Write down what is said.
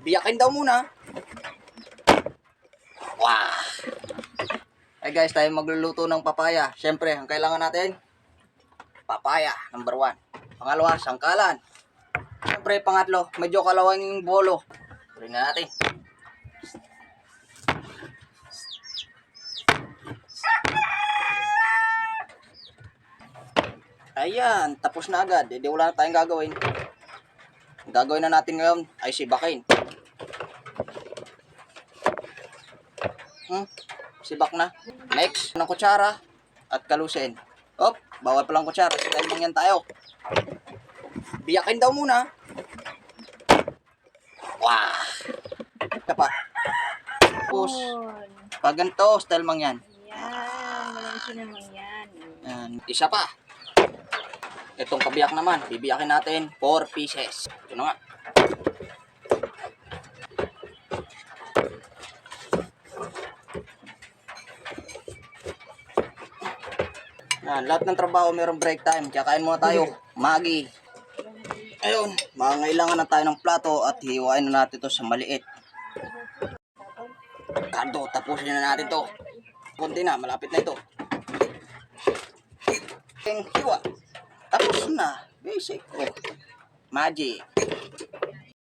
Biyakin daw muna. Wow! Ay guys, tayo magluluto ng papaya. Siyempre, ang kailangan natin, papaya, number 1. Pangalawa, sangkalan. Siyempre, pangatlo, medyo kalawang yung bolo. Tingnan natin. Ayan, tapos na agad. Hindi wala na tayong gagawin. Ang gagawin na natin ngayon ay sibakin. Sibak na. Next, ng kutsara at kalusin. Op, bawal palang kutsara. Dahil mangyan tayo. Biyakin daw muna. Wow! Ito pa. Tapos, pag ganito, style mangyan. Yan, malansi naman yan. Yan. Isa pa. Itong kabiyak naman, bibiyakin natin 4 pieces. Ito na nga. Yan, lahat ng trabaho mayroong break time. Kaya kain muna tayo. Maggi. Ayun, mangailangan na tayo ng plato at hiwain na natin ito sa maliit. Kado, tapusin na natin to. Kunti na, malapit na ito. Hiwa. Tapos na. Basic. Oh. Magic.